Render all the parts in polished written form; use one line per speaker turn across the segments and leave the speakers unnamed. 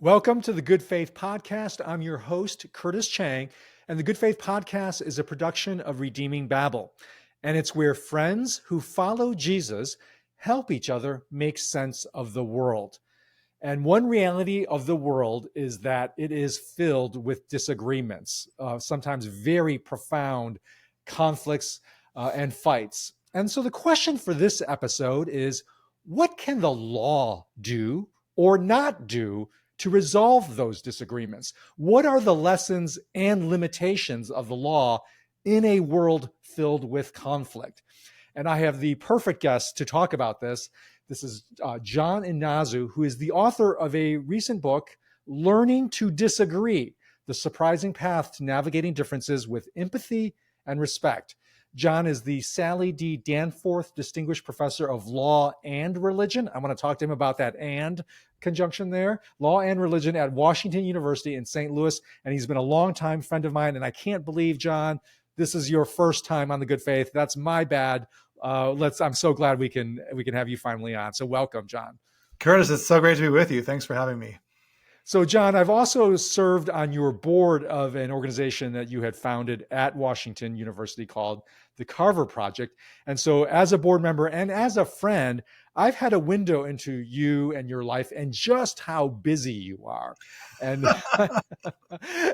Welcome to the Good Faith Podcast. I'm your host, Curtis Chang, and the Good Faith Podcast is a production of Redeeming Babel. And it's where friends who follow Jesus help each other make sense of the world. And one reality of the world is that it is filled with disagreements, sometimes very profound conflicts and fights. And so the question for this episode is, what can the law do or not do to resolve those disagreements? What are the lessons and limitations of the law in a world filled with conflict? And I have the perfect guest to talk about this. This is John Inazu, who is the author of a recent book, Learning to Disagree: The Surprising Path to Navigating Differences with Empathy and Respect. John is the Sally D. Danforth Distinguished Professor of Law and Religion. I want to talk to him about that "and" conjunction there, law and religion at Washington University in St. Louis. And he's been a longtime friend of mine. And I can't believe, John, this is your first time on the Good Faith. That's my bad. I'm so glad we can have you finally on. So welcome, John.
Curtis, it's so great to be with you. Thanks for having me.
So, John, I've also served on your board of an organization that you had founded at Washington University called the Carver Project. And so as a board member and as a friend, I've had a window into you and your life and just how busy you are. And,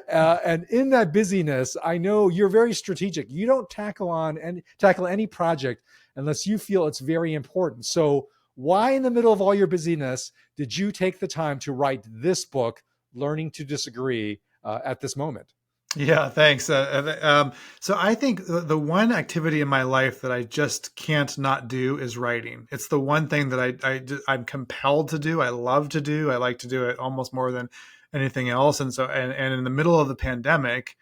and in that busyness, I know you're very strategic. You don't tackle any project unless you feel it's very important. So why in the middle of all your busyness did you take the time to write this book, Learning to Disagree, at this moment?
Yeah, thanks. So I think the one activity in my life that I just can't not do is writing. It's the one thing that I'm compelled to do. I love to do. I like to do it almost more than anything else. And in the middle of the pandemic,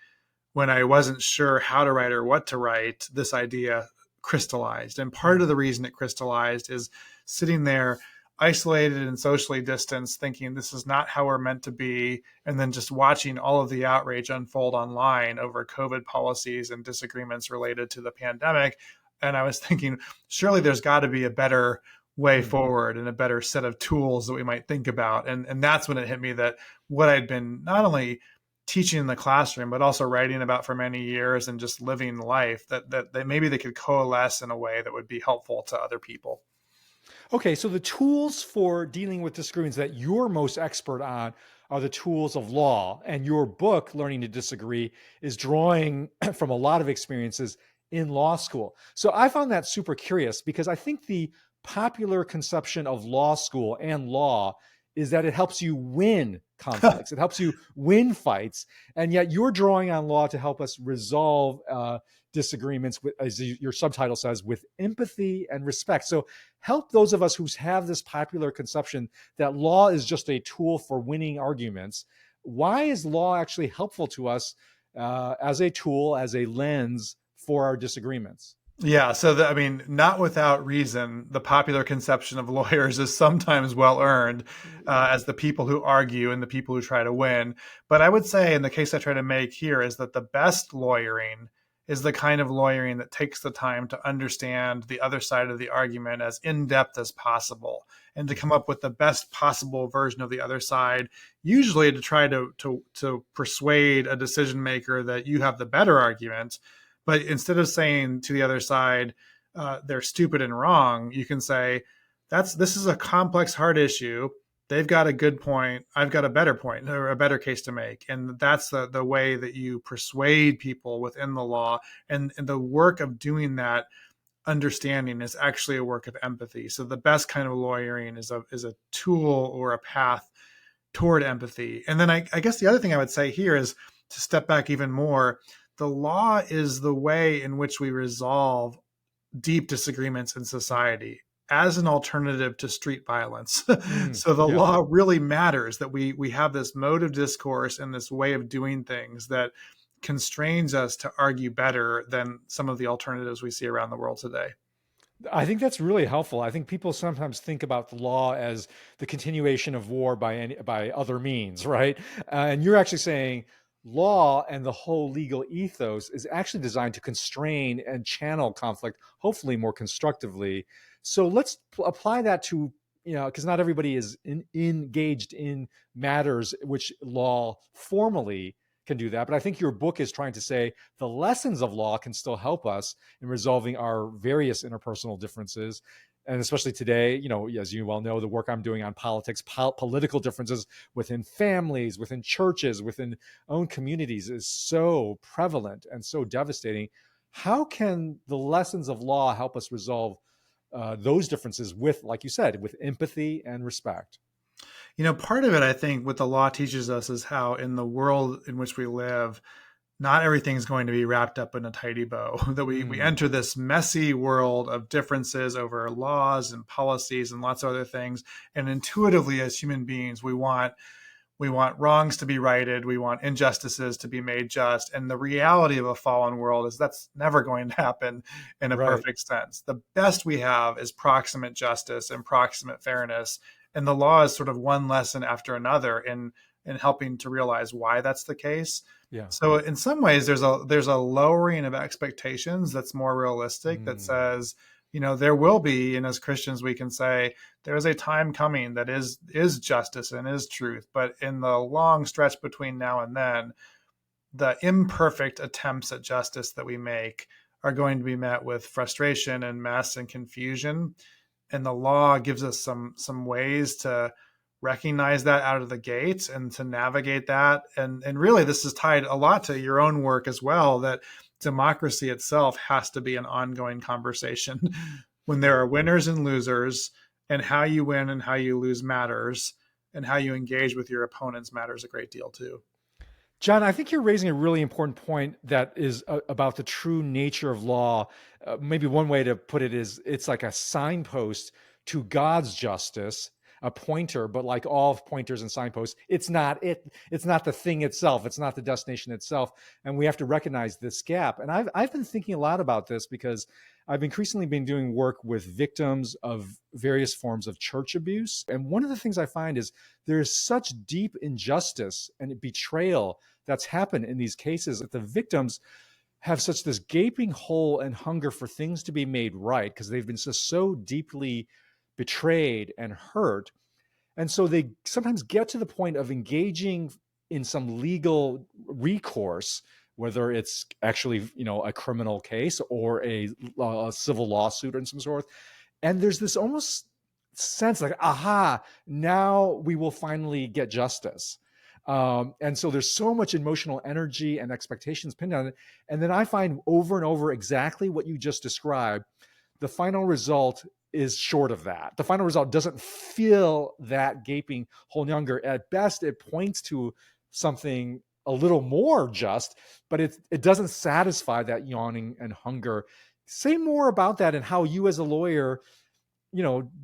when I wasn't sure how to write or what to write, this idea crystallized. And part of the reason it crystallized is sitting there isolated and socially distanced, thinking this is not how we're meant to be, and then just watching all of the outrage unfold online over COVID policies and disagreements related to the pandemic. And I was thinking, surely there's got to be a better way forward and a better set of tools that we might think about. And that's when it hit me that what I'd been not only teaching in the classroom, but also writing about for many years and just living life, that maybe they could coalesce in a way that would be helpful to other people.
Okay, so the tools for dealing with disagreements that you're most expert on are the tools of law. And your book, Learning to Disagree, is drawing from a lot of experiences in law school. So I found that super curious because I think the popular conception of law school and law is that it helps you win conflicts. It helps you win fights. And yet you're drawing on law to help us resolve disagreements, with, as your subtitle says, with empathy and respect. So help those of us who have this popular conception that law is just a tool for winning arguments. Why is law actually helpful to us as a tool, as a lens for our disagreements?
Yeah. So, not without reason, the popular conception of lawyers is sometimes well earned as the people who argue and the people who try to win. But I would say, in the case I try to make here, is that the best lawyering is the kind of lawyering that takes the time to understand the other side of the argument as in-depth as possible and to come up with the best possible version of the other side, usually to try to persuade a decision maker that you have the better argument. But instead of saying to the other side, they're stupid and wrong, you can say, this is a complex, hard issue. They've got a good point. I've got a better point or a better case to make. And that's the way that you persuade people within the law. And the work of doing that understanding is actually a work of empathy. So the best kind of lawyering is a tool or a path toward empathy. And then I guess the other thing I would say here is to step back even more. The law is the way in which we resolve deep disagreements in society as an alternative to street violence. So the law really matters, that we have this mode of discourse and this way of doing things that constrains us to argue better than some of the alternatives we see around the world today.
I think that's really helpful. I think people sometimes think about the law as the continuation of war by other means, right? And you're actually saying law and the whole legal ethos is actually designed to constrain and channel conflict, hopefully more constructively. So let's apply that to because not everybody is engaged in matters which law formally can do that. But I think your book is trying to say the lessons of law can still help us in resolving our various interpersonal differences. And especially today, as you well know, the work I'm doing on politics, political differences within families, within churches, within own communities is so prevalent and so devastating. How can the lessons of law help us resolve those differences with, like you said, with empathy and respect?
Part of it, I think, what the law teaches us is how in the world in which we live, not everything's going to be wrapped up in a tidy bow. That we
Mm,
enter this messy world of differences over laws and policies and lots of other things. And intuitively, as human beings, we want wrongs to be righted. We want injustices to be made just. And the reality of a fallen world is that's never going to happen in a
right.
perfect sense. The best we have is proximate justice and proximate fairness. And the law is sort of one lesson after another in helping to realize why that's the case.
Yeah.
So in some ways, there's a lowering of expectations that's more realistic, that
Mm,
says, there will be, and as Christians we can say there is a time coming that is justice and is truth. But in the long stretch between now and then, the imperfect attempts at justice that we make are going to be met with frustration and mess and confusion. And the law gives us some ways to recognize that out of the gate and to navigate that. And really, this is tied a lot to your own work as well, that democracy itself has to be an ongoing conversation when there are winners and losers, and how you win and how you lose matters, and how you engage with your opponents matters a great deal too.
John, I think you're raising a really important point that is about the true nature of law. Maybe one way to put it is it's like a signpost to God's justice, a pointer, but like all pointers and signposts, it's not it. It's not the thing itself. It's not the destination itself. And we have to recognize this gap. And I've been thinking a lot about this because I've increasingly been doing work with victims of various forms of church abuse. And one of the things I find is there is such deep injustice and betrayal that's happened in these cases that the victims have such this gaping hole and hunger for things to be made right because they've been so deeply betrayed and hurt. And so they sometimes get to the point of engaging in some legal recourse, whether it's actually, a criminal case or a civil lawsuit of some sort. And there's this almost sense like, aha, now we will finally get justice. And so there's so much emotional energy and expectations pinned on it. And then I find over and over exactly what you just described. The final result is short of that. The final result doesn't fill that gaping hole younger. At best, it points to something a little more just, but it doesn't satisfy that yawning and hunger. Say more about that and how you as a lawyer,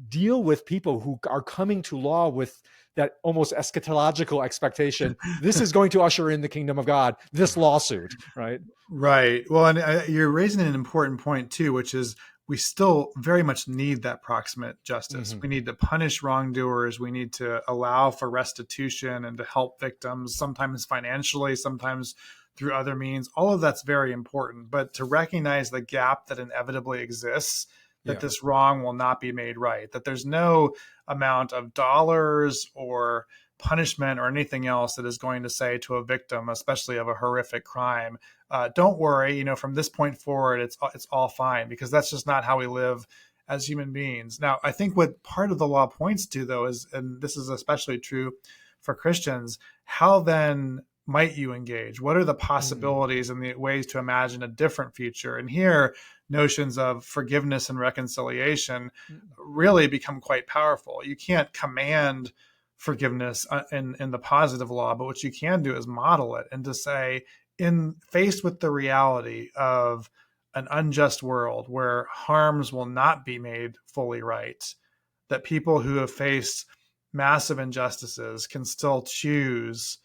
deal with people who are coming to law with that almost eschatological expectation. This is going to usher in the kingdom of God, this lawsuit, right?
Right. Well, and you're raising an important point too, which is we still very much need that proximate justice.
Mm-hmm.
We need to punish wrongdoers. We need to allow for restitution and to help victims, sometimes financially, sometimes through other means. All of that's very important. But to recognize the gap that inevitably exists, that
Yeah.
this wrong will not be made right, that there's no amount of dollars or punishment or anything else that is going to say to a victim, especially of a horrific crime, don't worry, from this point forward, it's all fine, because that's just not how we live as human beings. Now, I think what part of the law points to, though, is, and this is especially true for Christians, how then might you engage? What are the
Mm-hmm.
possibilities and the ways to imagine a different future? And here, notions of forgiveness and reconciliation really become quite powerful. You can't command forgiveness in the positive law, but what you can do is model it, and to say, in faced with the reality of an unjust world where harms will not be made fully right, that people who have faced massive injustices can still choose,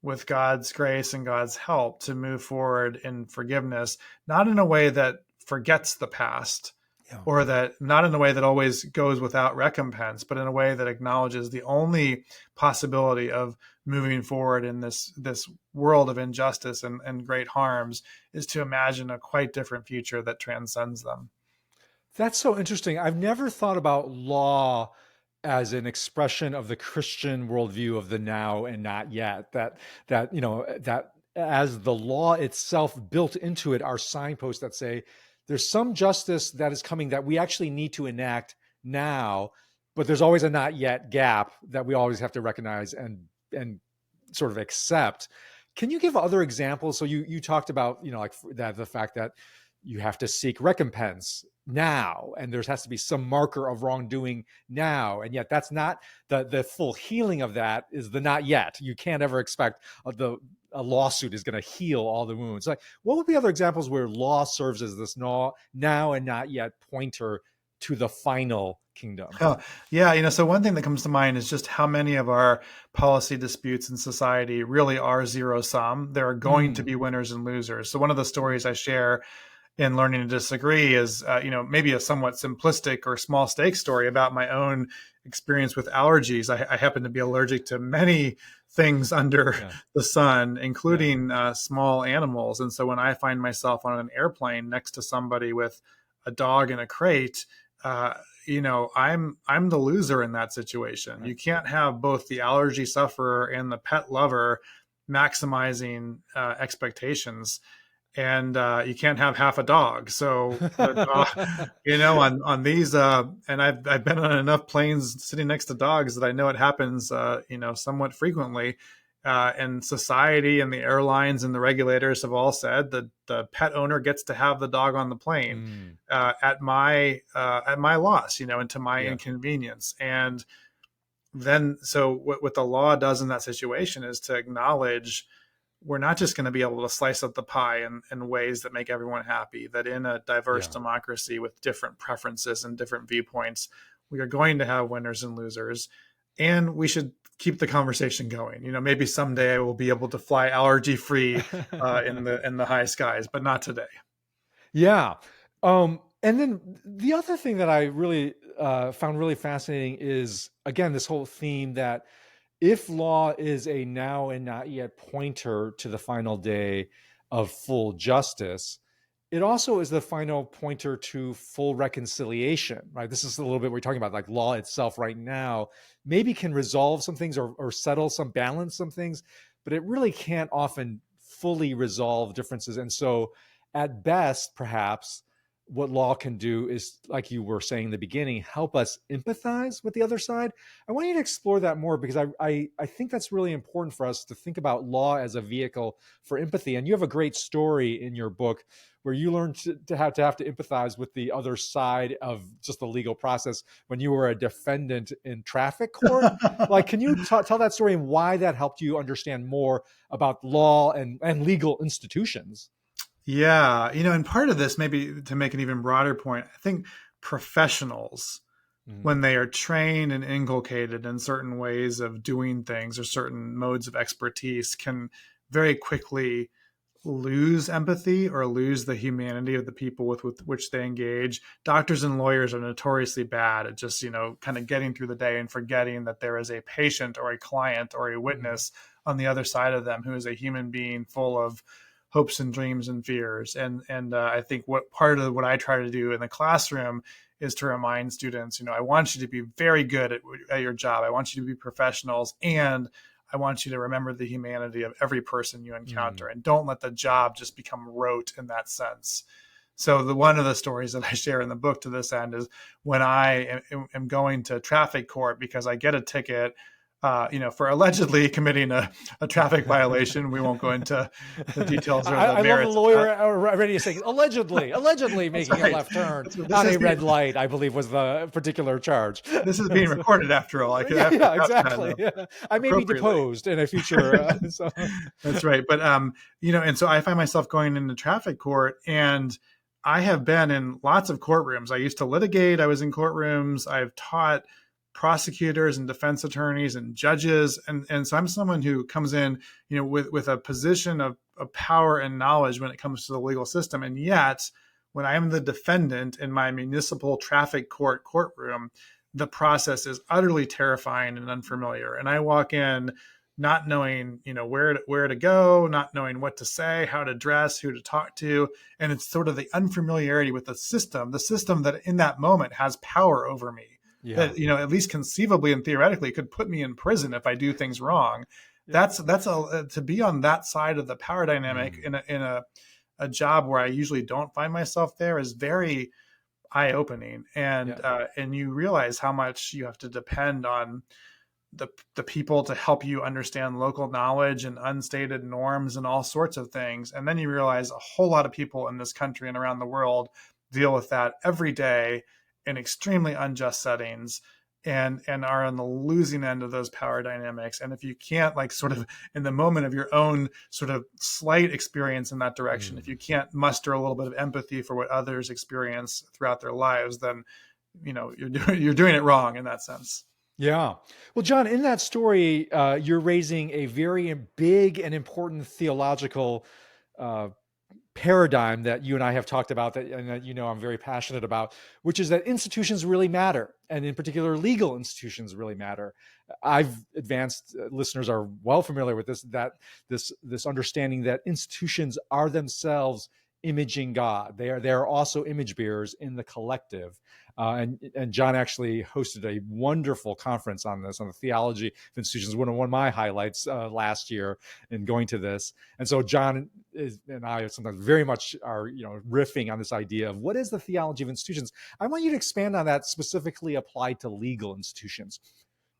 with God's grace and God's help, to move forward in forgiveness, not in a way that forgets the past,
Yeah.
or that not in a way that always goes without recompense, but in a way that acknowledges the only possibility of moving forward in this world of injustice and great harms is to imagine a quite different future that transcends them.
That's so interesting. I've never thought about law as an expression of the Christian worldview of the now and not yet. That as the law itself built into it are signposts that say there's some justice that is coming that we actually need to enact now, but there's always a not yet gap that we always have to recognize and sort of accept. Can you give other examples? So you talked about, like that, the fact that you have to seek recompense now, and there has to be some marker of wrongdoing now, and yet that's not the full healing of that is the not yet. You can't ever expect a lawsuit is going to heal all the wounds. Like, what would be other examples where law serves as this now and not yet pointer to the final kingdom?
Oh, yeah. So one thing that comes to mind is just how many of our policy disputes in society really are zero sum. There are going to be winners and losers. So one of the stories I share in Learning to Disagree is, maybe a somewhat simplistic or small stake story about my own experience with allergies. I happen to be allergic to many things under the sun, including small animals. And so when I find myself on an airplane next to somebody with a dog in a crate, I'm the loser in that situation. Right. You can't have both the allergy sufferer and the pet lover maximizing expectations. And you can't have half a dog. So, on these, and I've been on enough planes sitting next to dogs that I know it happens, somewhat frequently. And society and the airlines and the regulators have all said that the pet owner gets to have the dog on the plane at my loss, and to my inconvenience. And then, so what the law does in that situation is to acknowledge we're not just going to be able to slice up the pie in ways that make everyone happy, that in a diverse democracy with different preferences and different viewpoints, we are going to have winners and losers, and we should keep the conversation going. Maybe someday I will be able to fly allergy free in the high skies, but not today.
Yeah. And then the other thing that I really found really fascinating is, again, this whole theme that if law is a now and not yet pointer to the final day of full justice, it also is the final pointer to full reconciliation, right? This is a little bit we're talking about, like law itself right now maybe can resolve some things or settle some, balance some things, but it really can't often fully resolve differences. And so at best, perhaps, what law can do is, like you were saying in the beginning, help us empathize with the other side. I want you to explore that more, because I think that's really important for us to think about law as a vehicle for empathy. And you have a great story in your book where you learned to have to empathize with the other side of just the legal process when you were a defendant in traffic court. Like, can you tell that story and why that helped you understand more about law and legal institutions?
Yeah. And part of this, maybe to make an even broader point, I think professionals, when they are trained and inculcated in certain ways of doing things or certain modes of expertise, can very quickly lose empathy or lose the humanity of the people with which they engage. Doctors and lawyers are notoriously bad at just, kind of getting through the day and forgetting that there is a patient or a client or a witness on the other side of them who is a human being full of hopes and dreams and fears. And I think what part of what I try to do in the classroom is to remind students, I want you to be very good at your job. I want you to be professionals, and I want you to remember the humanity of every person you encounter, and don't let the job just become rote in that sense. So one of the stories that I share in the book to this end is when I am going to traffic court because I get a ticket, for allegedly committing a traffic violation. We won't go into the details or the
I
merits.
love the lawyer ready to say allegedly making a left turn on a red light, I believe was the particular charge.
This is being recorded after all.
Yeah, exactly. I may be deposed in a future. So.
That's right. But, and so I find myself going into traffic court, and I have been in lots of courtrooms. I used to litigate. I was in courtrooms. I've taught prosecutors and defense attorneys and judges. And so I'm someone who comes in, with a position of power and knowledge when it comes to the legal system. And yet, when I am the defendant in my municipal traffic courtroom, the process is utterly terrifying and unfamiliar. And I walk in not knowing, where to go, not knowing what to say, how to dress, who to talk to. And it's sort of the unfamiliarity with the system that in that moment has power over me.
Yeah.
that, at least conceivably and theoretically could put me in prison if I do things wrong.
Yeah.
That's to be on that side of the power dynamic
Mm.
in a job where I usually don't find myself there is very eye opening,
Yeah.
and you realize how much you have to depend on the people to help you understand local knowledge and unstated norms and all sorts of things. And then you realize a whole lot of people in this country and around the world deal with that every day in extremely unjust settings, and are on the losing end of those power dynamics. And if you can't, like, sort of in the moment of your own sort of slight experience in that direction, if
Mm.
you can't muster a little bit of empathy for what others experience throughout their lives, then you're doing it wrong in that sense.
Yeah. Well, John, in that story, you're raising a very big and important theological uh, paradigm that you and I have talked about, that and that I'm very passionate about, which is that institutions really matter, and in particular, legal institutions really matter. I've advanced listeners are well familiar with this understanding that institutions are themselves imaging God. They are also image bearers in the collective. And John actually hosted a wonderful conference on this, on the theology of institutions. One of my highlights last year in going to this. And so John and I sometimes very much are riffing on this idea of what is the theology of institutions. I want you to expand on that, specifically applied to legal institutions.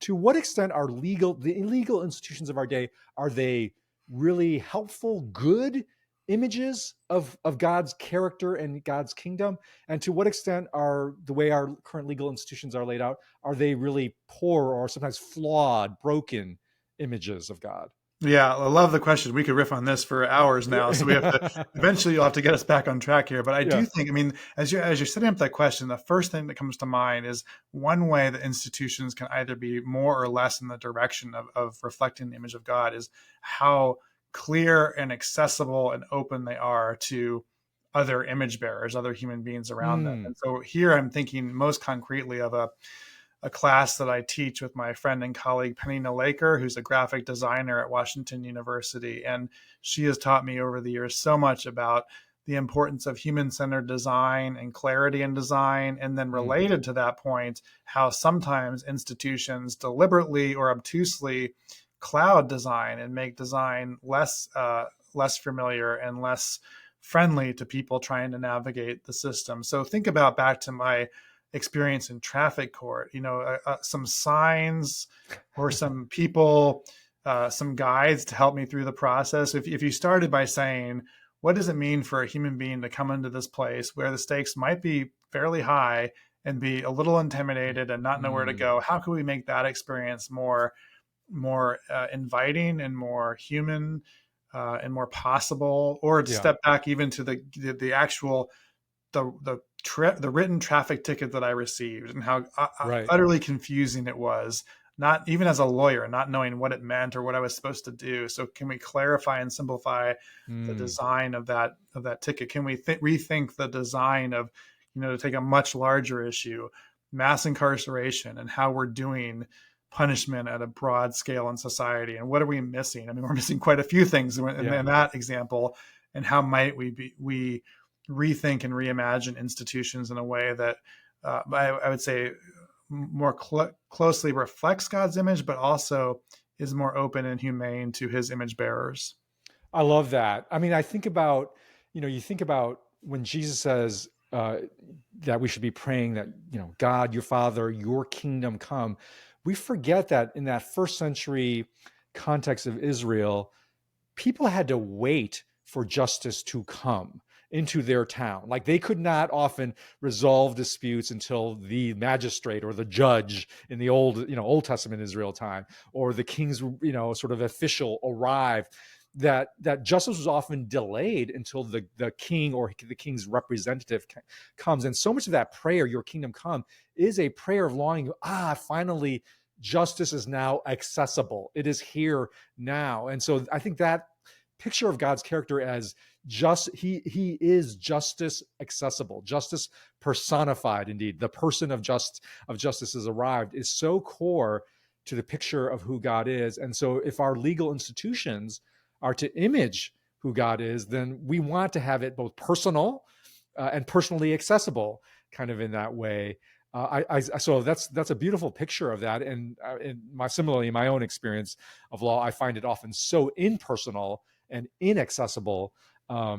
To what extent are the illegal institutions of our day, are they really helpful, good images of God's character and God's kingdom? And to what extent are the way our current legal institutions are laid out, are they really poor or sometimes flawed, broken images of God?
Yeah, I love the question. We could riff on this for hours now, so we have to eventually you'll have to get us back on track here. But I do
Yeah.
think, I mean, as you're setting up that question, the first thing that comes to mind is one way that institutions can either be more or less in the direction of reflecting the image of God is how clear and accessible and open they are to other image bearers, other human beings around them.
Mm.
And so here I'm thinking most concretely of a class that I teach with my friend and colleague Penina Laker, who's a graphic designer at Washington University. And she has taught me over the years so much about the importance of human-centered design and clarity in design. And then
Mm.
related to that point, how sometimes institutions deliberately or obtusely cloud design and make design less familiar and less friendly to people trying to navigate the system. So think about back to my experience in traffic court, some signs or some people, some guides to help me through the process. If you started by saying, what does it mean for a human being to come into this place where the stakes might be fairly high and be a little intimidated and not know where to
Mm.
go? How can we make that experience more inviting and more human, and more possible? Or to
Yeah.
step back even to the actual the written traffic ticket that I received and how
Right.
utterly confusing it was, not even as a lawyer, not knowing what it meant or what I was supposed to do. So can we clarify and simplify the
Mm.
design of that ticket? Can we rethink the design of, to take a much larger issue, mass incarceration, and how we're doing punishment at a broad scale in society, and what are we missing? I mean, we're missing quite a few things
Yeah.
in that example. And how might we rethink and reimagine institutions in a way that, I would say, more closely reflects God's image, but also is more open and humane to his image bearers.
I love that. I mean, I think about, you think about when Jesus says that we should be praying that, God, your Father, your kingdom come. We forget that in that first century context of Israel, people had to wait for justice to come into their town. Like, they could not often resolve disputes until the magistrate or the judge in the Old Testament Israel time, or the king's, sort of official arrived. That justice was often delayed until the king or the king's representative comes. And so much of that prayer, your kingdom come, is a prayer of longing. Finally, justice is now accessible. It is here now. And so I think that picture of God's character as he is justice accessible, justice personified. Indeed, the person of justice has arrived, is so core to the picture of who God is. And so if our legal institutions are to image who God is, then we want to have it both personal and personally accessible, kind of in that way. So that's a beautiful picture of that. And similarly, in my own experience of law, I find it often so impersonal and inaccessible. I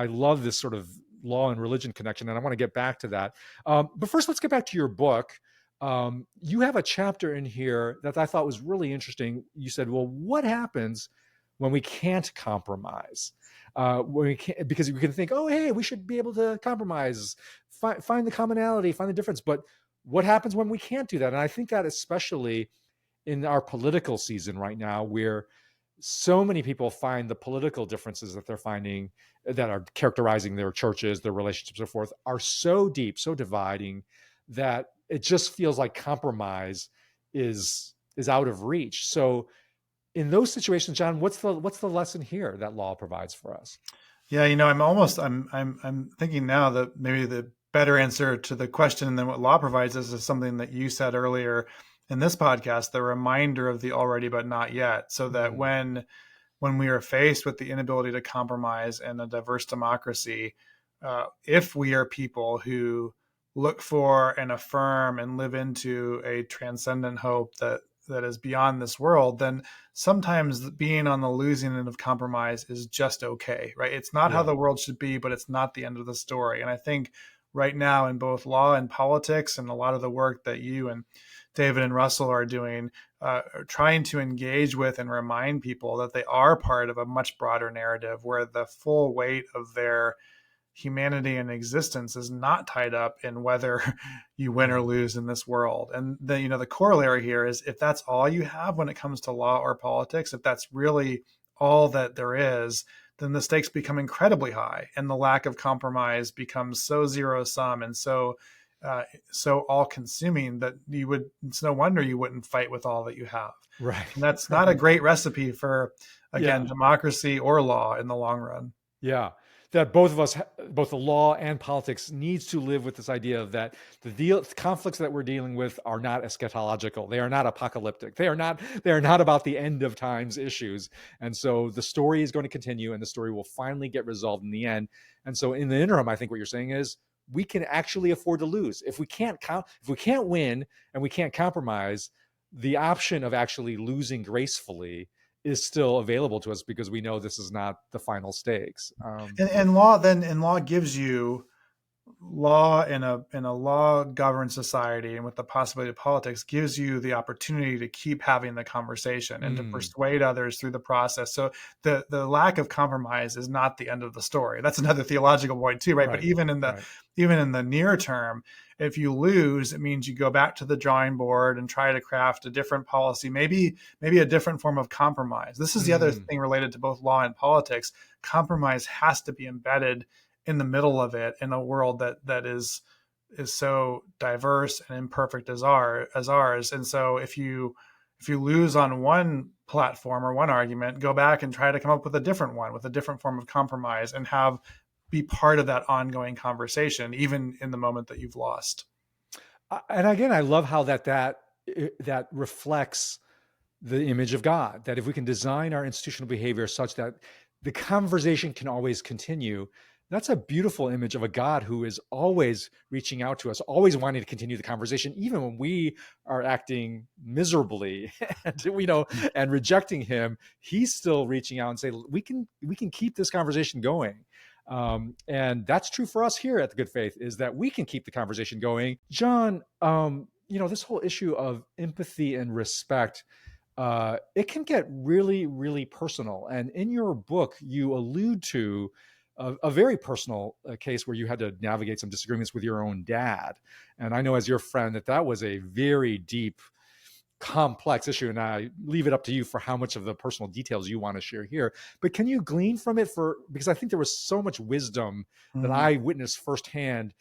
love this sort of law and religion connection, and I want to get back to that. But first, let's get back to your book. You have a chapter in here that I thought was really interesting. You said, "Well, what happens when we can't compromise?" When we can't, because we can think, oh, hey, we should be able to compromise, find the commonality, find the difference. But what happens when we can't do that? And I think that especially in our political season right now, where so many people find the political differences that they're finding that are characterizing their churches, their relationships, so forth, are so deep, so dividing that it just feels like compromise is out of reach. So in those situations, John, what's the lesson here that law provides for us?
Yeah, I'm thinking now that maybe the better answer to the question than what law provides us is something that you said earlier in this podcast, the reminder of the already but not yet, so that when we are faced with the inability to compromise in a diverse democracy, if we are people who look for and affirm and live into a transcendent hope that is beyond this world, then sometimes being on the losing end of compromise is just okay, right? It's not how
Yeah.
the world should be, but it's not the end of the story. And I think right now in both law and politics, and a lot of the work that you and David and Russell are doing, trying to engage with and remind people that they are part of a much broader narrative where the full weight of their humanity and existence is not tied up in whether you win or lose in this world. And the corollary here is, if that's all you have when it comes to law or politics, if that's really all that there is, then the stakes become incredibly high, and the lack of compromise becomes so zero sum and so all consuming that it's no wonder you wouldn't fight with all that you have.
Right.
And that's not a great recipe for, again,
Yeah.
democracy or law in the long run.
Yeah. That both of us, both the law and politics, needs to live with this idea of that the conflicts that we're dealing with are not eschatological. They are not apocalyptic. They are not about the end of times issues. And so the story is going to continue, and the story will finally get resolved in the end. And so in the interim, I think what you're saying is we can actually afford to lose. If we can't win and we can't compromise, the option of actually losing gracefully is still available to us, because we know this is not the final stakes.
And law gives you, law in a law governed society, and with the possibility of politics, gives you the opportunity to keep having the conversation and to persuade others through the process. So the lack of compromise is not the end of the story. That's another theological point too, right? But even in the near term, if you lose, it means you go back to the drawing board and try to craft a different policy, maybe a different form of compromise. This is the other thing related to both law and politics. Compromise has to be embedded in the middle of it, in a world that is so diverse and imperfect as ours. And so if you lose on one platform or one argument, go back and try to come up with a different one, with a different form of compromise, and be part of that ongoing conversation, even in the moment that you've lost.
And again, I love how that reflects the image of God, that if we can design our institutional behavior such that the conversation can always continue, that's a beautiful image of a God who is always reaching out to us, always wanting to continue the conversation, even when we are acting miserably and rejecting him. He's still reaching out and say, we can keep this conversation going. And that's true for us here at the Good Faith, is that we can keep the conversation going. John, this whole issue of empathy and respect, it can get really, really personal. And in your book, you allude to a very personal case where you had to navigate some disagreements with your own dad. And I know, as your friend, that was a very deep, complex issue. And I leave it up to you for how much of the personal details you want to share here. But can you glean from it, because I think there was so much wisdom that I witnessed firsthand,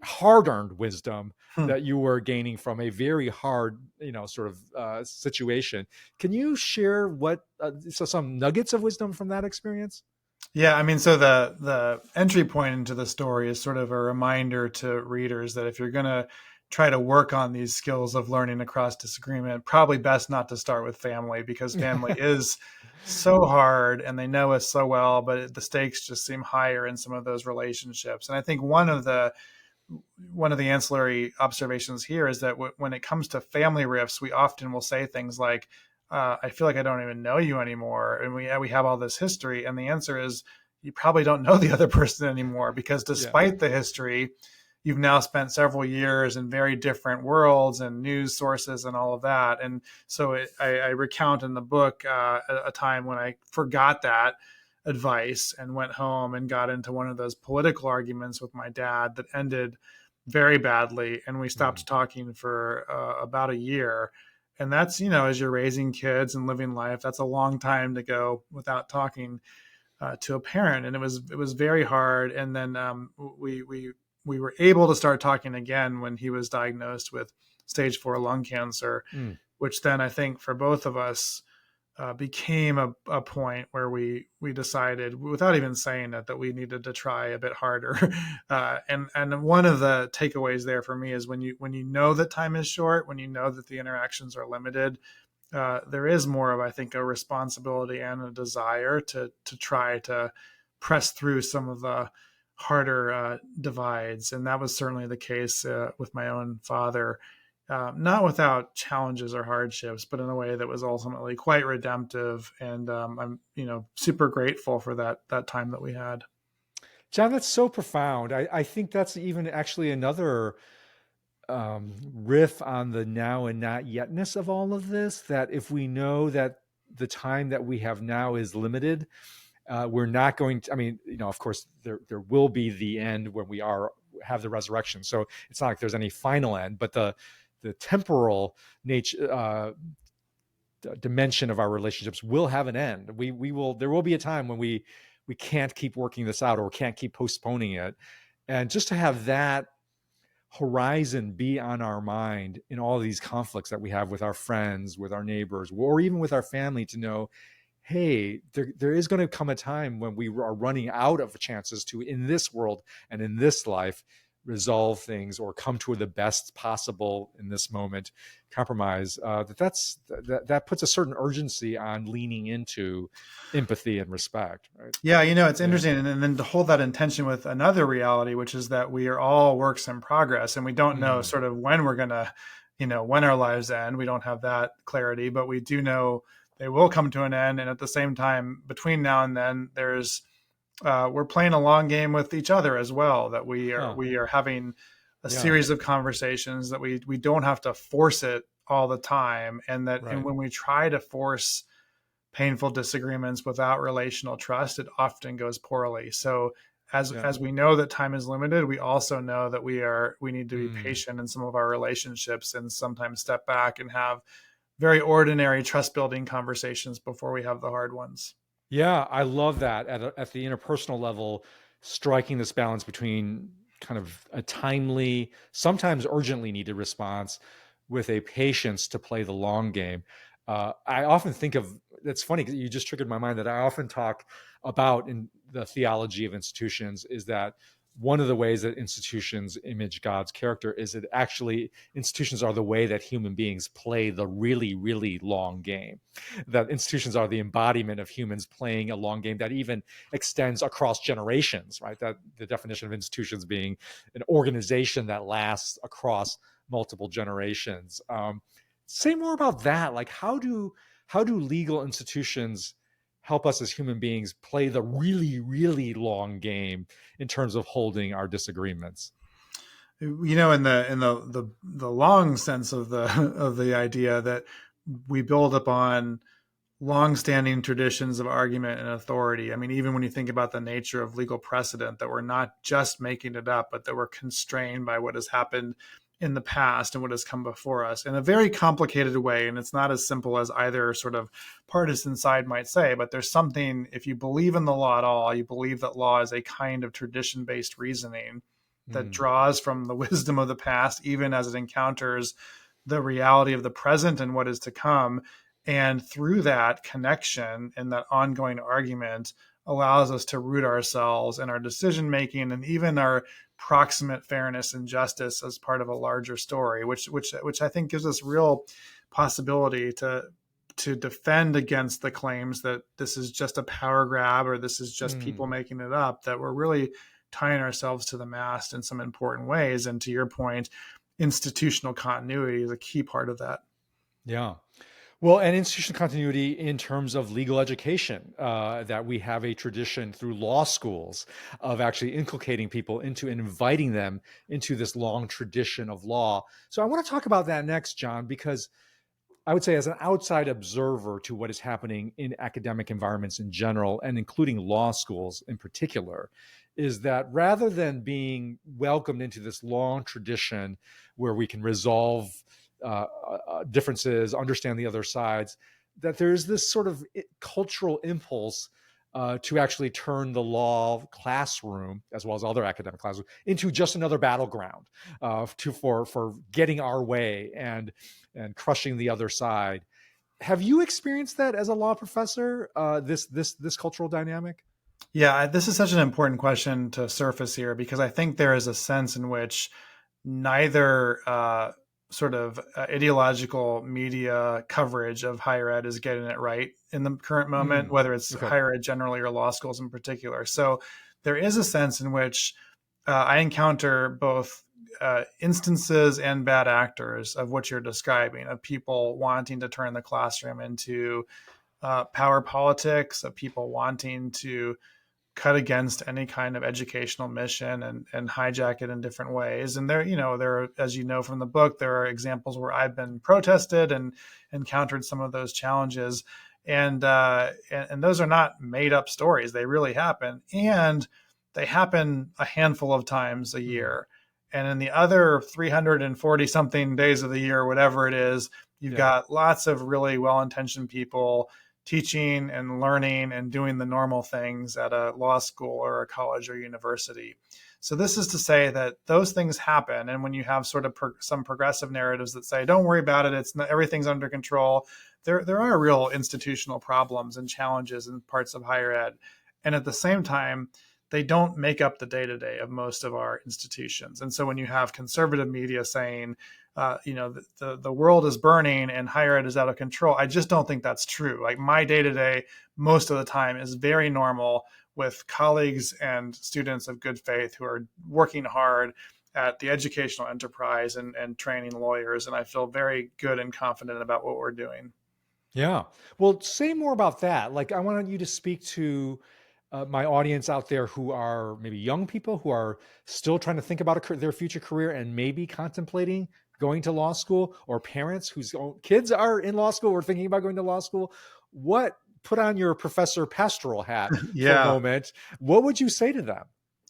hard-earned wisdom that you were gaining from a very hard, situation. Can you share some nuggets of wisdom from that experience?
Yeah, I mean, so the entry point into the story is sort of a reminder to readers that if you're going to try to work on these skills of learning across disagreement, probably best not to start with family, because family is so hard and they know us so well, but the stakes just seem higher in some of those relationships. And I think one of the one of the ancillary observations here is that when it comes to family rifts, we often will say things like, I feel like I don't even know you anymore. And we have all this history. And the answer is you probably don't know the other person anymore, because
Yeah.
despite the history, you've now spent several years in very different worlds and news sources and all of that. And so I recount in the book a time when I forgot that advice and went home and got into one of those political arguments with my dad that ended very badly. And we
Mm.
stopped talking for about a year. And that's, as you're raising kids and living life, that's a long time to go without talking to a parent, and it was very hard. And then we were able to start talking again when he was diagnosed with stage 4 lung cancer,
Mm.
which then I think for both of us became a point where we decided, without even saying it, that we needed to try a bit harder. And one of the takeaways there for me is when you know that time is short, when you know that the interactions are limited, there is more of, I think, a responsibility and a desire to try to press through some of the harder divides. And that was certainly the case with my own father, not without challenges or hardships, but in a way that was ultimately quite redemptive. And I'm, super grateful for that time that we had.
John, that's so profound. I think that's even actually another riff on the now and not yetness of all of this. That if we know that the time that we have now is limited, we're not going to. I mean, of course, there will be the end when we have the resurrection. So it's not like there's any final end, but the temporal nature. Dimension of our relationships will have an end. We will. There will be a time when we can't keep working this out or can't keep postponing it, and just to have that horizon be on our mind in all of these conflicts that we have with our friends, with our neighbors, or even with our family, to know, hey, there is going to come a time when we are running out of chances to, in this world and in this life, resolve things or come to the best possible in this moment compromise. That puts a certain urgency on leaning into empathy and respect. Right?
Yeah, it's
Yeah.
interesting. And then to hold that intention with another reality, which is that we are all works in progress, and we don't know
Mm.
sort of when we're going to, when our lives end. We don't have that clarity, but we do know they will come to an end. And at the same time, between now and then, we're playing a long game with each other as well, that we are
Huh.
we are having a
Yeah.
series of conversations that we don't have to force it all the time. And
Right.
when we try to force painful disagreements without relational trust, it often goes poorly. So
Yeah.
as we know that time is limited, we also know that we need to be
Mm.
patient in some of our relationships, and sometimes step back and have very ordinary trust building conversations before we have the hard ones.
Yeah, I love that at the interpersonal level, striking this balance between kind of a timely, sometimes urgently needed response with a patience to play the long game. I often think of it's funny because you just triggered my mind that I often talk about in the theology of institutions is that one of the ways that institutions image God's character is that actually institutions are the way that human beings play the really, really long game. That institutions are the embodiment of humans playing a long game that even extends across generations, right? That the definition of institutions being an organization that lasts across multiple generations. Say more about that. Like, how do legal institutions help us as human beings play the really, really long game in terms of holding our disagreements?
In the long sense of the of the idea that we build upon long-standing traditions of argument and authority. I mean, even when you think about the nature of legal precedent, that we're not just making it up, but that we're constrained by what has happened in the past and what has come before us in a very complicated way. And it's not as simple as either sort of partisan side might say, but there's something, if you believe in the law at all, you believe that law is a kind of tradition-based reasoning that
Mm.
draws from the wisdom of the past, even as it encounters the reality of the present and what is to come. And through that connection and that ongoing argument allows us to root ourselves in our decision making and even our proximate fairness and justice as part of a larger story, which I think gives us real possibility to defend against the claims that this is just a power grab or this is just
Mm.
people making it up, that we're really tying ourselves to the mast in some important ways. And to your point, institutional continuity is a key part of that.
Yeah. Well, and institutional continuity in terms of legal education, that we have a tradition through law schools of actually inculcating people into and inviting them into this long tradition of law. So I want to talk about that next, John, because I would say, as an outside observer to what is happening in academic environments in general, and including law schools in particular, is that rather than being welcomed into this long tradition where we can resolve differences, understand the other sides, that there's this sort of cultural impulse to actually turn the law classroom, as well as other academic classrooms, into just another battleground for getting our way and crushing the other side. Have you experienced that as a law professor? This cultural dynamic?
Yeah, this is such an important question to surface here because I think there is a sense in which neither ideological media coverage of higher ed is getting it right in the current moment, whether it's
Okay.
higher ed generally or law schools in particular. So there is a sense in which I encounter both instances and bad actors of what you're describing, of people wanting to turn the classroom into power politics, of people wanting to cut against any kind of educational mission and hijack it in different ways. And there are, as you know from the book, there are examples where I've been protested and encountered some of those challenges. And those are not made up stories. They really happen. And they happen a handful of times a year. And in the other 340 something days of the year, whatever it is, you've got lots of really well-intentioned people teaching and learning and doing the normal things at a law school or a college or university. So this is to say that those things happen. And when you have sort of some progressive narratives that say, don't worry about it, it's not, everything's under control, there are real institutional problems and challenges in parts of higher ed. And at the same time, they don't make up the day-to-day of most of our institutions. And so when you have conservative media saying, the world is burning and higher ed is out of control, I just don't think that's true. Like my day-to-day, most of the time, is very normal with colleagues and students of good faith who are working hard at the educational enterprise and training lawyers. And I feel very good and confident about what we're doing.
Yeah. Well, say more about that. Like, I wanted you to speak to my audience out there who are maybe young people who are still trying to think about their future career and maybe contemplating going to law school, or parents whose kids are in law school or thinking about going to law school. Put on your professor pastoral hat for a
Yeah.
moment. What would you say to them?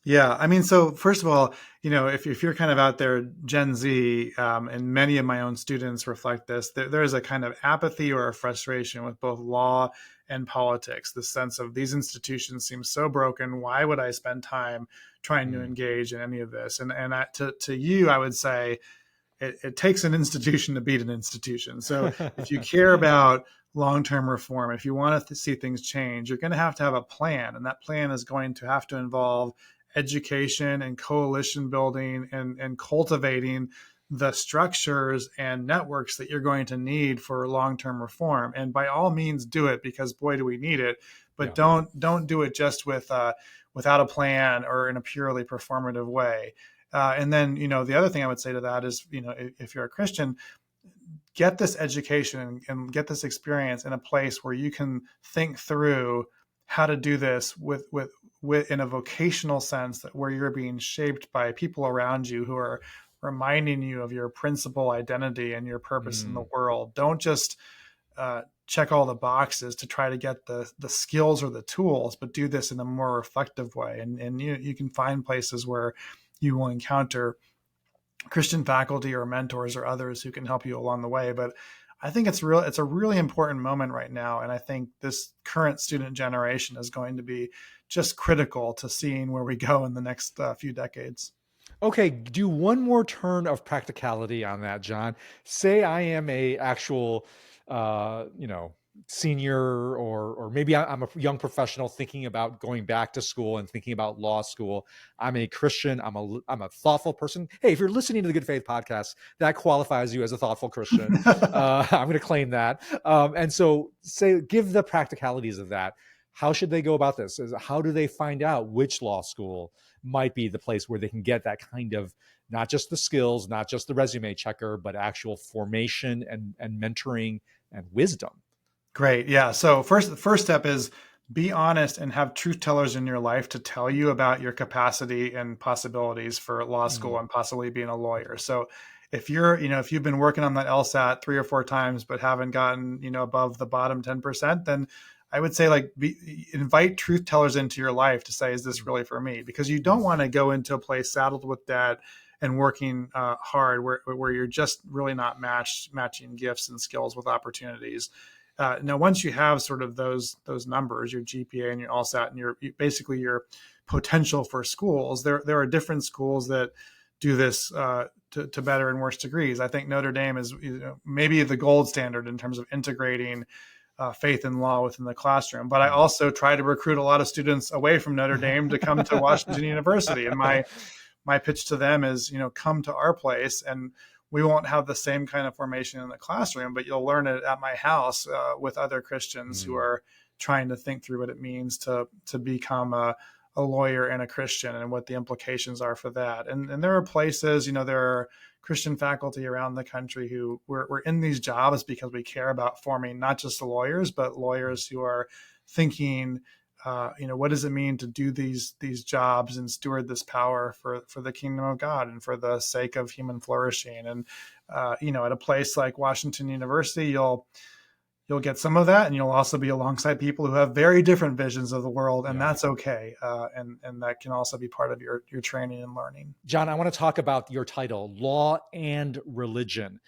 Yeah, I mean, so first of all, if you're kind of out there, Gen Z, and many of my own students reflect this, there is a kind of apathy or a frustration with both law and politics. The sense of these institutions seem so broken. Why would I spend time trying to engage in any of this? And to you, I would say it takes an institution to beat an institution. So if you care about long-term reform, if you want to see things change, you're going to have a plan, and that plan is going to have to involve education and coalition building and cultivating the structures and networks that you're going to need for long-term reform. And by all means do it, because boy, do we need it. But don't do it just without a plan or in a purely performative way. And then, the other thing I would say to that is, if you're a Christian, get this education and get this experience in a place where you can think through how to do this with in a vocational sense, that where you're being shaped by people around you who are reminding you of your principal identity and your purpose in the world. Don't just check all the boxes to try to get the skills or the tools, but do this in a more reflective way. And you can find places where you will encounter Christian faculty or mentors or others who can help you along the way. But I think it's a really important moment right now. And I think this current student generation is going to be just critical to seeing where we go in the next few decades.
Okay, do one more turn of practicality on that, John. Say I am a actual, senior, or maybe I'm a young professional thinking about going back to school and thinking about law school. I'm a Christian. I'm a thoughtful person. Hey, if you're listening to the Good Faith podcast, that qualifies you as a thoughtful Christian. I'm going to claim that. And so, give the practicalities of that. How should they go about this? How do they find out which law school might be the place where they can get that kind of, not just the skills, not just the resume checker, but actual formation and mentoring and wisdom?
Great. Yeah. So the first step is be honest and have truth tellers in your life to tell you about your capacity and possibilities for law school
Mm,
and possibly being a lawyer. So if if you've been working on that LSAT 3 or 4 times but haven't gotten, above the bottom 10%, then I would say invite truth tellers into your life to say, is this
mm,
really for me? Because you don't
mm,
want to go into a place saddled with debt and working hard where you're just really not matching gifts and skills with opportunities. Now, once you have sort of those numbers, your GPA and your LSAT and basically your potential for schools, there are different schools that do this to better and worse degrees. I think Notre Dame is maybe the gold standard in terms of integrating faith and law within the classroom. But I also try to recruit a lot of students away from Notre Dame to come to Washington University, and my pitch to them is, come to our place and we won't have the same kind of formation in the classroom, but you'll learn it at my house with other Christians who
mm,
are trying to think through what it means to become a lawyer and a Christian and what the implications are for that. And there are places, there are Christian faculty around the country who we're in these jobs because we care about forming not just the lawyers, but lawyers who are thinking, what does it mean to do these jobs and steward this power for the kingdom of God and for the sake of human flourishing? And at a place like Washington University, you'll get some of that, and you'll also be alongside people who have very different visions of the world, and
yeah.
that's okay. And that can also be part of your training and learning.
John, I want to talk about your title, Law and Religion,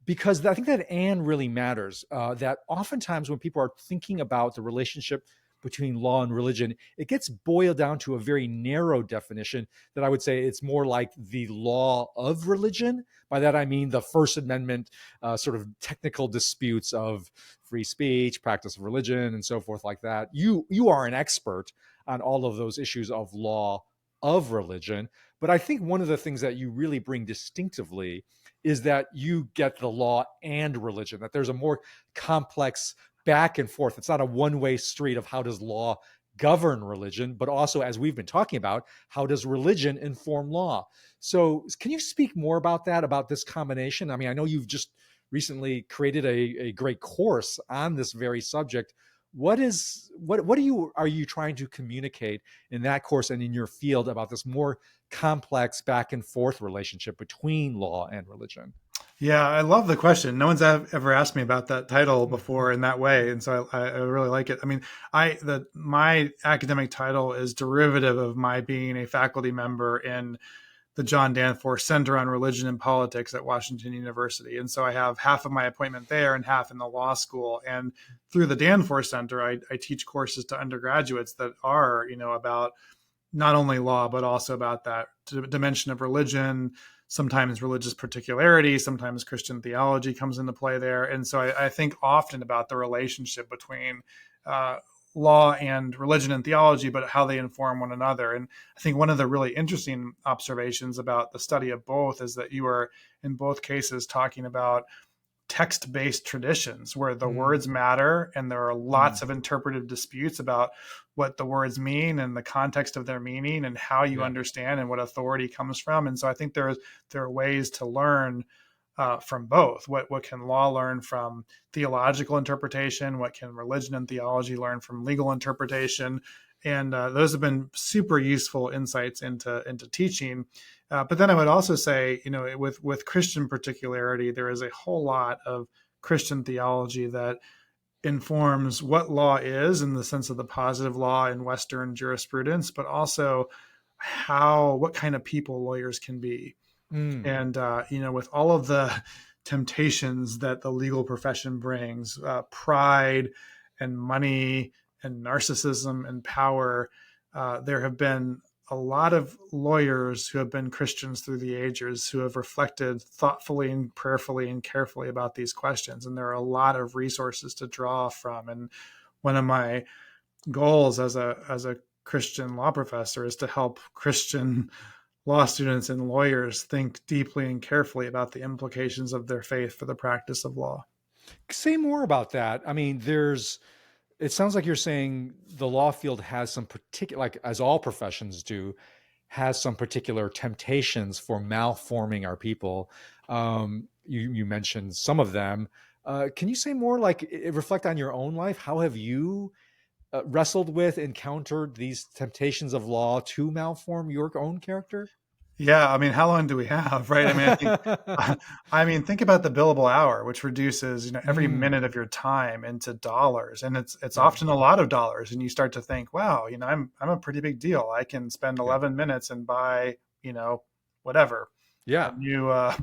because I think that and really matters. That oftentimes when people are thinking about the relationship between law and religion, it gets boiled down to a very narrow definition that I would say it's more like the law of religion. By that, I mean the First Amendment sort of technical disputes of free speech, practice of religion, and so forth like that. You are an expert on all of those issues of law of religion. But I think one of the things that you really bring distinctively is that you get the law and religion, that there's a more complex back and forth. It's not a one way street of how does law govern religion, but also, as we've been talking about, how does religion inform law? So, can you speak more about that, about this combination? I mean, I know you've just recently created a great course on this very subject. What are you trying to communicate in that course and in your field about this more complex back and forth relationship between law and religion?
Yeah, I love the question. No one's ever asked me about that title before in that way, and so I really like it. I mean, my academic title is derivative of my being a faculty member in the John Danforth Center on Religion and Politics at Washington University. And so I have half of my appointment there and half in the law school. And through the Danforth Center, I teach courses to undergraduates that are, about not only law, but also about that dimension of religion, sometimes religious particularity, sometimes Christian theology comes into play there. And so I think often about the relationship between uh, law and religion and theology, but how they inform one another. And I think one of the really interesting observations about the study of both is that you are in both cases talking about text-based traditions where the
Mm,
words matter and there are
mm,
lots of interpretive disputes about what the words mean and the context of their meaning and how you
yeah.
understand and what authority comes from. And so I think there are ways to learn from both. What can law learn from theological interpretation? What can religion and theology learn from legal interpretation? And those have been super useful insights into teaching. But then I would also say, with Christian particularity, there is a whole lot of Christian theology that informs what law is in the sense of the positive law in Western jurisprudence, but also what kind of people lawyers can be.
Mm,
And with all of the temptations that the legal profession brings, pride and money and narcissism and power, there have been a lot of lawyers who have been Christians through the ages who have reflected thoughtfully and prayerfully and carefully about these questions. And there are a lot of resources to draw from. And one of my goals as a Christian law professor is to help Christian law students and lawyers think deeply and carefully about the implications of their faith for the practice of law.
say more about that. I mean, there's it sounds like you're saying the law field has some particular, like as all professions do, has some particular temptations for malforming our people. You mentioned some of them. Can you say more, like reflect on your own life? How have you wrestled with, encountered these temptations of law to malform your own character?
Yeah, I mean, how long do we have, right? I mean, I think, I mean, think about the billable hour, which reduces, every
Mm,
minute of your time into dollars, and it's
yeah,
often a lot of dollars. And you start to think, wow, I'm a pretty big deal. I can spend
yeah,
11 minutes and buy, whatever, a
yeah,
new uh,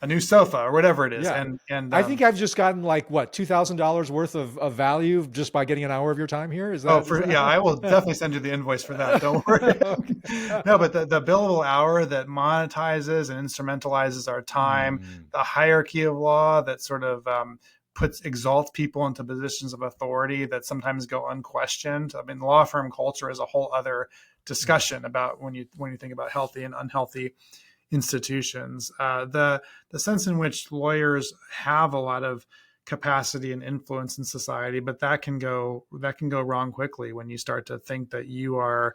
a new sofa or whatever it is,
yeah.
and
I think I've just gotten like what, $2,000 worth of value just by getting an hour of your time here. Is
oh,
that is
yeah, I will
that?
definitely send you the invoice for that. Don't worry.
Okay.
No, but the billable hour that monetizes and instrumentalizes our time,
Mm,
the hierarchy of law that sort of exalts people into positions of authority that sometimes go unquestioned. I mean, law firm culture is a whole other
mm,
discussion about when you think about healthy and unhealthy institutions. The sense in which lawyers have a lot of capacity and influence in society, but that can go wrong quickly when you start to think that you are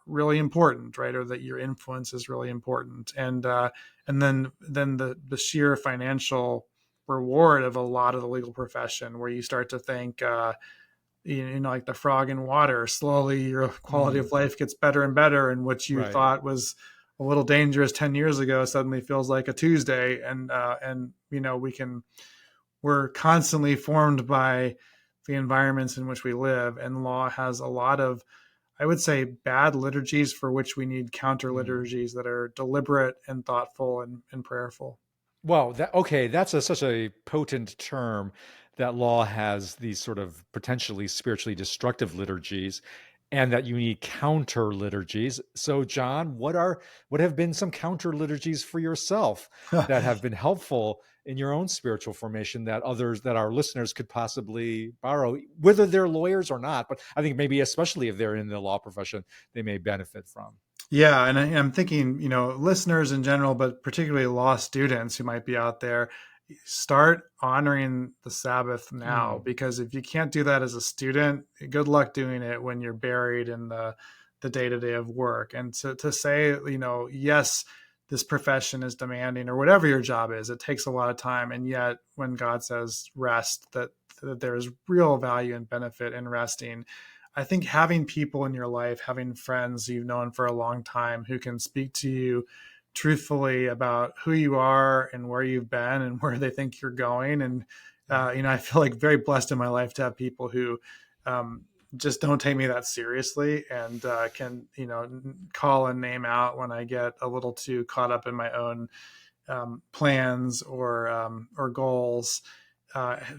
really important, right, or that your influence is really important, and then the sheer financial reward of a lot of the legal profession, where you start to think, like the frog in water, slowly your quality
mm,
of life gets better and better, and what you
right.
thought was a little dangerous 10 years ago suddenly feels like a Tuesday. And we're constantly formed by the environments in which we live, and law has a lot of, I would say, bad liturgies for which we need counter
Mm.
liturgies that are deliberate and thoughtful and prayerful.
Well, okay, that's such a potent term, that law has these sort of potentially spiritually destructive liturgies, and that you need counter liturgies. So, John, what have been some counter liturgies for yourself that have been helpful in your own spiritual formation, that others, that our listeners could possibly borrow, whether they're lawyers or not? But I think maybe especially if they're in the law profession, they may benefit from.
Yeah, and I'm thinking, listeners in general, but particularly law students who might be out there, start honoring the Sabbath now,
Mm,
because if you can't do that as a student, good luck doing it when you're buried in the day to day of work. And to say, yes, this profession is demanding, or whatever your job is, it takes a lot of time, and yet when God says rest, that there's real value and benefit in resting. I think having people in your life, having friends you've known for a long time who can speak to you truthfully about who you are and where you've been and where they think you're going. And,
yeah.
I feel like very blessed in my life to have people who um, just don't take me that seriously, and can, call and name out when I get a little too caught up in my own plans or goals.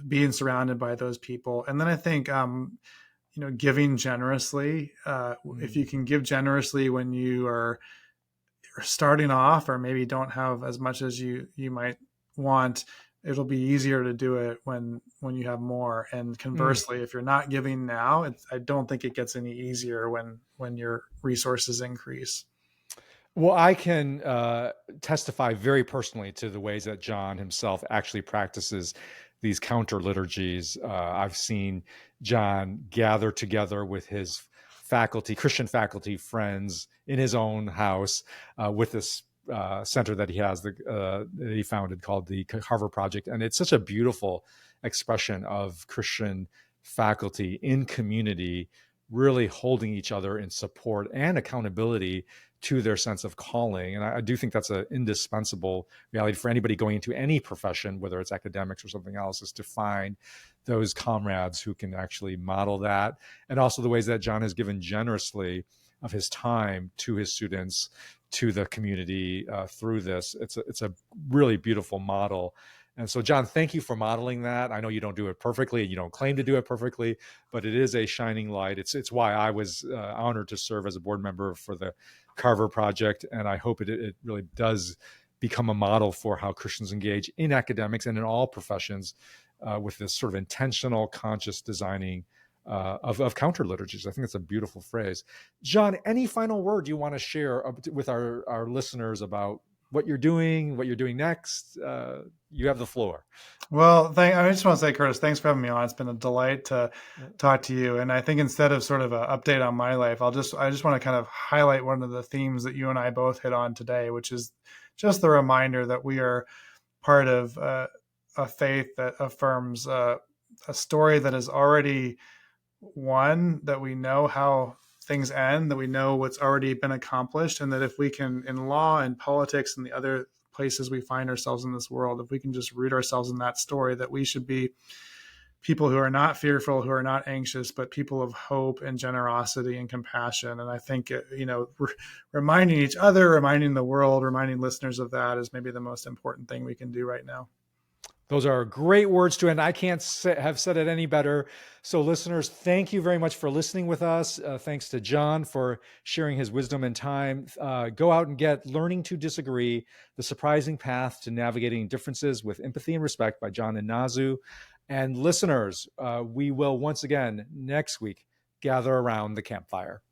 Being surrounded by those people. And then I think, giving generously. If you
Mm.
can give generously when you are starting off, or maybe don't have as much as you might want, it'll be easier to do it when you have more. And
Mm.
conversely, if you're not giving now, I don't think it gets any easier when your resources increase.
Well, I can testify very personally to the ways that John himself actually practices these counter liturgies. I've seen John gather together with his faculty, Christian faculty friends, in his own house with this center that he has, that he founded, called the Carver Project. And it's such a beautiful expression of Christian faculty in community, really holding each other in support and accountability to their sense of calling. And I do think that's an indispensable reality for anybody going into any profession, whether it's academics or something else, is to find those comrades who can actually model that. And also the ways that John has given generously of his time to his students, to the community through this. It's a really beautiful model. And so, John, thank you for modeling that. I know you don't do it perfectly, and you don't claim to do it perfectly, but it is a shining light. It's why I was honored to serve as a board member for the Carver Project, and I hope it really does become a model for how Christians engage in academics and in all professions with this sort of intentional, conscious designing of counter liturgies. I think it's a beautiful phrase. John, any final word you want to share with our listeners about what you're doing next. You have the floor.
Well, I just want to say, Curtis, thanks for having me on. It's been a delight to talk to you. And I think instead of sort of an update on my life, I just want to kind of highlight one of the themes that you and I both hit on today, which is just the reminder that we are part of a faith that affirms a story that is already won, that we know how things end, that we know what's already been accomplished, and that if we can, in law and politics and the other places we find ourselves in this world, if we can just root ourselves in that story, that we should be people who are not fearful, who are not anxious, but people of hope and generosity and compassion. And I think, reminding each other, reminding the world, reminding listeners of that is maybe the most important thing we can do right now.
Those are great words to end. I can't have said it any better. So, listeners, thank you very much for listening with us. Thanks to John for sharing his wisdom and time. Go out and get Learning to Disagree, The Surprising Path to Navigating Differences with Empathy and Respect by John Inazu. And listeners, we will once again next week gather around the campfire.